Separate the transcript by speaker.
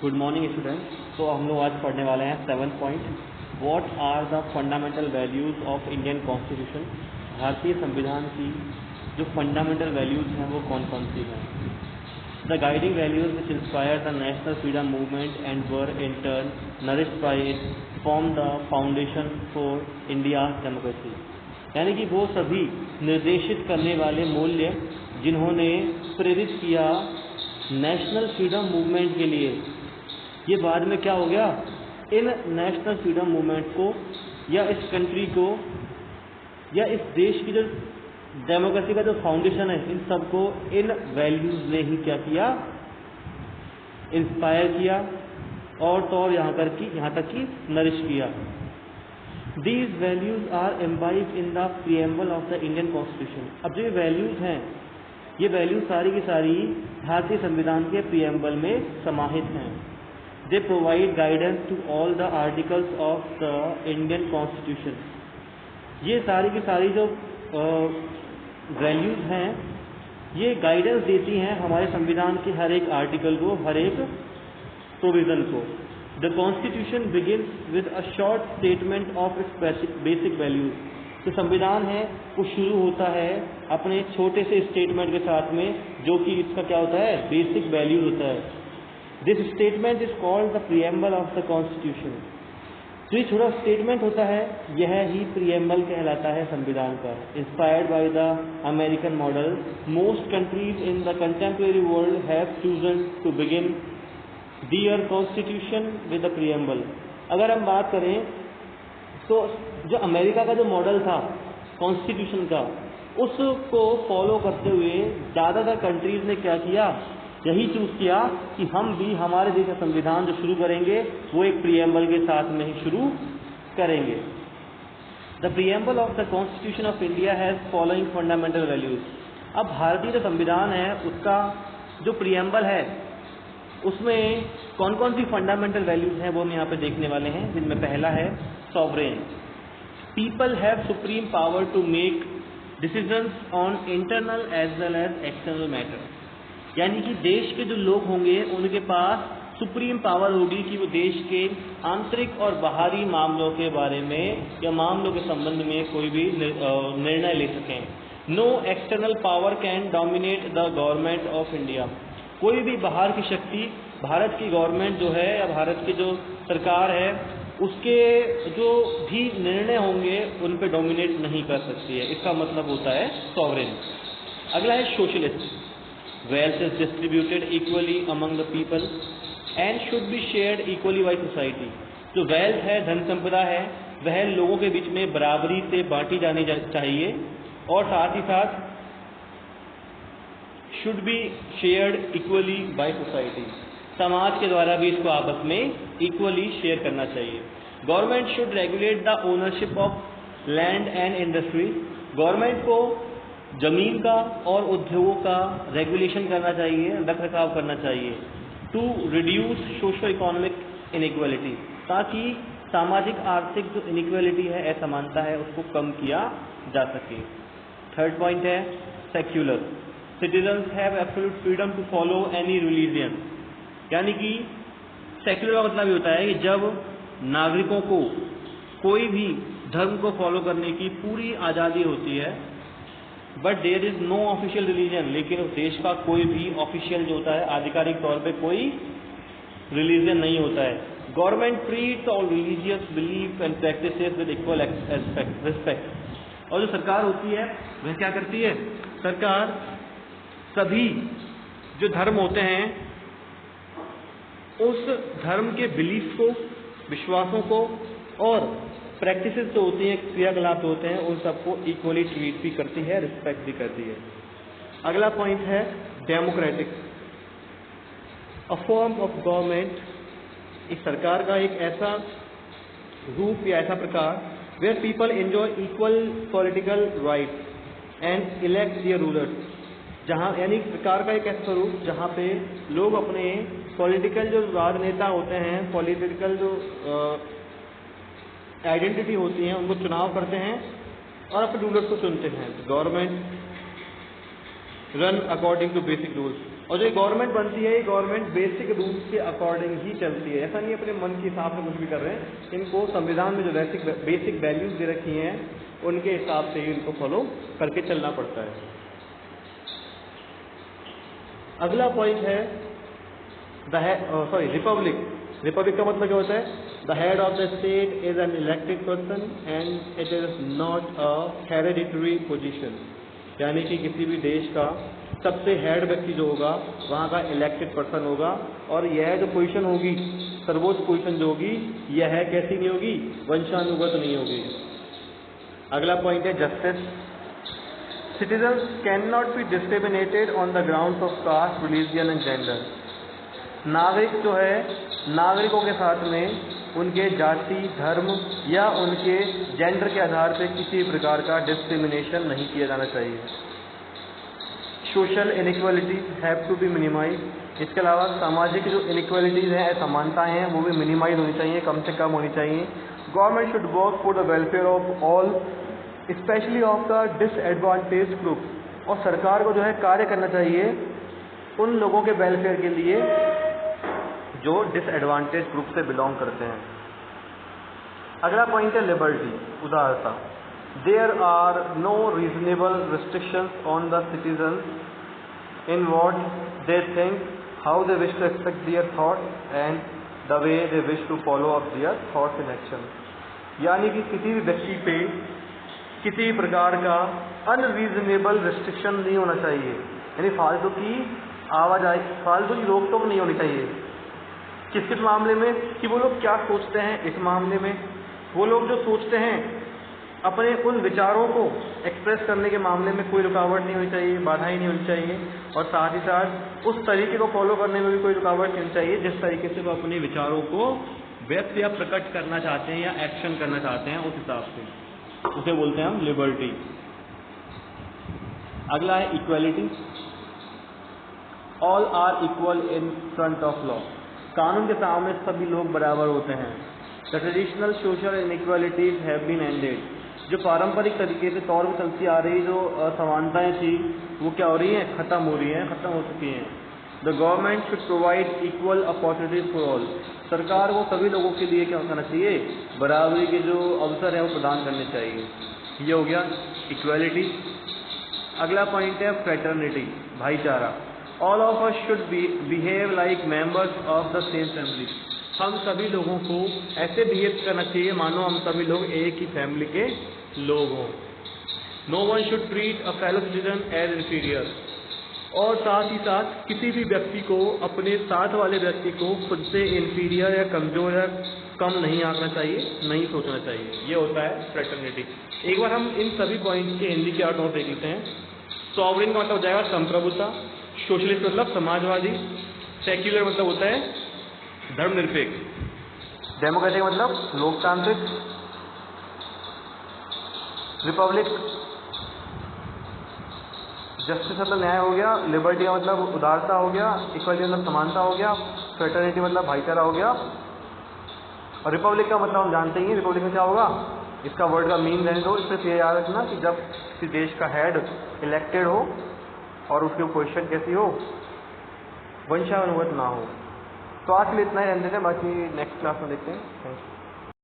Speaker 1: Good morning students. तो हम लोग आज पढ़ने वाले हैं 7 point, what are the fundamental values of Indian constitution. भारतीय संविधान की जो फंडामेंटल वैल्यूज़ हैं वो कौन कौन सी हैं। The guiding values which inspire the national freedom movement and were in turn nourished by it form the foundation for India democracy. यानी कि वो सभी निर्देशित करने वाले मूल्य जिन्होंने प्रेरित किया नेशनल फ्रीडम मूवमेंट के लिए। ये बाद में क्या हो गया, इन नेशनल फ्रीडम मूवमेंट को या इस कंट्री को या इस देश की जो डेमोक्रेसी का जो फाउंडेशन है, इन सबको इन वैल्यूज़ ने ही क्या किया, इंस्पायर किया और तो और यहाँ तक कि नरिश किया। These values are imbibed in the preamble of the Indian constitution. अब जो ये वैल्यूज़ हैं, ये वैल्यूज़ सारी की सारी भारतीय संविधान के प्रीएम्बल में समाहित हैं। They provide guidance to all the articles of the Indian Constitution। ये सारी की सारी जो वैल्यूज़ हैं, ये गाइडेंस देती हैं हमारे संविधान के हर एक आर्टिकल को, हर एक प्रोविज़न को। The Constitution begins with a short statement of its basic values। जो संविधान है वो शुरू होता है अपने छोटे से स्टेटमेंट के साथ में, जो कि इसका क्या होता है, बेसिक वैल्यूज होता है। This statement is called the preamble of the constitution. जो ये छोटा स्टेटमेंट होता है, यह ही प्रीएम्बल कहलाता है संविधान का। Inspired by the American model, most countries in the contemporary world have chosen to begin their constitution with the preamble. अगर हम बात करें तो जो अमेरिका का जो मॉडल था कॉन्स्टिट्यूशन का, उसको फॉलो करते हुए ज़्यादातर कंट्रीज़ ने क्या किया, यही चूज़ किया कि हम भी हमारे देश का संविधान जो शुरू करेंगे वो एक प्रीएम्बल के साथ में ही शुरू करेंगे। The preamble of the constitution of India has following fundamental values. अब भारतीय जो संविधान है उसका जो प्रीएम्बल है उसमें कौन कौन सी फंडामेंटल वैल्यूज़ हैं वो हम यहाँ पे देखने वाले हैं, जिनमें पहला है sovereign. People have supreme power to make decisions on internal as well as external matter. यानी कि देश के जो लोग होंगे उनके पास सुप्रीम पावर होगी कि वो देश के आंतरिक और बाहरी मामलों के बारे में या मामलों के संबंध में कोई भी निर्णय ले सकें। No external power can dominate the government of India. कोई भी बाहर की शक्ति भारत की गवर्नमेंट जो है या भारत की जो सरकार है उसके जो भी निर्णय होंगे उन पे डोमिनेट नहीं कर सकती है। इसका मतलब होता है सॉवरेन। अगला है socialist. Wealth is distributed equally among the people and should be shared equally by society। जो वेल्थ है, धन संपदा है, वह लोगों के बीच में बराबरी से बांटी जानी चाहिए और साथ ही साथ should be shared equally by society। समाज के द्वारा भी इसको आपस में इक्वली शेयर करना चाहिए। Government should regulate the ownership of land and industry। Government को जमीन का और उद्योगों का रेगुलेशन करना चाहिए, रख रखाव करना चाहिए। To reduce socio economic inequality, ताकि सामाजिक आर्थिक जो इनइक्वालिटी है, असमानता है, उसको कम किया जा सके। थर्ड पॉइंट है secular. Citizens have absolute freedom to follow any religion. यानी कि सेक्युलर का मतलब ये होता है कि जब नागरिकों को कोई भी धर्म को फॉलो करने की पूरी आज़ादी होती है, but there is no official religion. लेकिन उस देश का कोई भी ऑफिशियल जो होता है, आधिकारिक तौर पे कोई रिलीजन नहीं होता है। Government treats all religious belief and practices with equal respect. और जो सरकार होती है वह क्या करती है, सरकार सभी जो धर्म होते हैं उस धर्म के बिलीफ को, विश्वासों को और प्रैक्टिसेस जो होती हैं, क्रियाकलाप जो होते हैं, उन सबको इक्वली ट्रीट भी करती है, रिस्पेक्ट भी करती है। अगला पॉइंट है democratic. A form of government, एक सरकार का एक ऐसा रूप या ऐसा प्रकार where people enjoy equal political right and elect their rulers. जहाँ यानी सरकार का एक ऐसा स्वरूप जहाँ पे लोग अपने पॉलिटिकल जो राजनेता होते हैं, पॉलिटिकल जो आइडेंटिटी होती हैं, उनको चुनाव करते हैं और अपने रूलर्स को चुनते हैं। Government run according to basic rules. और जो गवर्नमेंट बनती है ये गवर्नमेंट बेसिक रूल्स के अकॉर्डिंग ही चलती है, ऐसा नहीं अपने मन के हिसाब से कुछ भी कर रहे हैं। इनको संविधान में जो बेसिक वैल्यूज दे रखी हैं उनके हिसाब से ही इनको फॉलो करके चलना पड़ता है। अगला पॉइंट है रिपब्लिक। रिपब्लिक का मतलब क्या होता है? The head of the state is an elected person and it is not a hereditary position, यानी कि किसी भी देश का सबसे हेड व्यक्ति जो होगा वहाँ का इलेक्टेड पर्सन होगा, और यह जो पोजीशन होगी, सर्वोच्च पोजीशन जो होगी, यह कैसी नहीं होगी? वंशानुगत नहीं होगी। अगला पॉइंट है justice. Citizens can not be discriminated on the grounds of caste, religion and gender. नागरिक जो है, नागरिकों के साथ में उनके जाति, धर्म या उनके जेंडर के आधार पर किसी प्रकार का डिस्क्रिमिनेशन नहीं किया जाना चाहिए। Social inequalities have to be minimize. इसके अलावा सामाजिक जो इनइक्वालिटीज हैं, असमानताएं हैं, वो भी मिनिमाइज होनी चाहिए, कम से कम होनी चाहिए। Government should work for the welfare of all, specially of the disadvantage group. और सरकार को जो है कार्य करना चाहिए उन लोगों के वेलफेयर के लिए जो डिसएडवांटेज ग्रुप से बिलोंग करते हैं। अगला पॉइंट है लिबर्टी, उदारता। There are no reasonable restrictions on the citizens in what they think, how they wish to express their thoughts and the way they wish to follow up their thoughts in action। यानी कि किसी भी व्यक्ति पे किसी प्रकार का unreasonable restriction नहीं होना चाहिए, यानी फालतू की आवाजाही, फालतू की रोक टोक नहीं होनी चाहिए। किस किस मामले में? कि वो लोग क्या सोचते हैं इस मामले में, वो लोग जो सोचते हैं अपने उन विचारों को एक्सप्रेस करने के मामले में कोई रुकावट नहीं होनी चाहिए, बाधाएं नहीं होनी चाहिए, और साथ ही साथ उस तरीके को फॉलो करने में भी कोई रुकावट नहीं होनी चाहिए जिस तरीके से वो अपने विचारों को व्यक्त या प्रकट करना चाहते हैं या एक्शन करना चाहते हैं, उस हिसाब से उसे बोलते हैं हम लिबर्टी। अगला है equality. All are equal in front of law. कानून के सामने सभी लोग बराबर होते हैं। The traditional social inequalities have been ended. जो पारंपरिक तरीके से तौर पर चलती आ रही जो असमानताएं थी वो क्या हो रही हैं? खत्म हो रही हैं, खत्म हो चुकी हैं। The government should provide equal opportunities for all. सरकार को सभी लोगों के लिए क्या करना चाहिए? बराबरी के जो अवसर है वो प्रदान करने चाहिए। ये हो गया इक्वालिटी। अगला पॉइंट है फ्रेटर्निटी, भाईचारा। All of us should behave like members of the same family. हम सभी लोगों को ऐसे बिहेव करना चाहिए मानो हम सभी लोग एक ही फैमिली के लोग हों। No one should treat a fellow citizen as inferior. और साथ ही साथ किसी भी व्यक्ति को अपने साथ वाले व्यक्ति को खुद से इंफीरियर या कमजोर या कम नहीं आंकना चाहिए, नहीं सोचना चाहिए। ये होता है फ्रेटर्निटी। एक बार हम इन सभी पॉइंट्स के हिंदी के अर्थ और देख लेते हैं। सॉवरेन का मतलब हो जाएगा संप्रभुता, सोशलिस्ट मतलब समाजवादी, सेक्युलर मतलब होता है धर्मनिरपेक्ष, डेमोक्रेटिक मतलब लोकतांत्रिक, रिपब्लिक जस्टिस मतलब न्याय हो गया, लिबर्टी का मतलब उदारता हो गया, इक्वलिटी मतलब समानता हो गया, फ्रेटर्निटी मतलब भाईचारा हो गया, और रिपब्लिक का मतलब हम जानते ही हैं रिपब्लिक में क्या होगा। इसका वर्ड का मीन रहने दो, इसमें ये याद रखना कि जब किसी देश का हेड इलेक्टेड हो और उसकी पोजीशन कैसी हो? वंशानुगत ना हो। तो आज के लिए इतना ही रहने देते हैं, बाकी नेक्स्ट क्लास में देखते हैं। Thank you.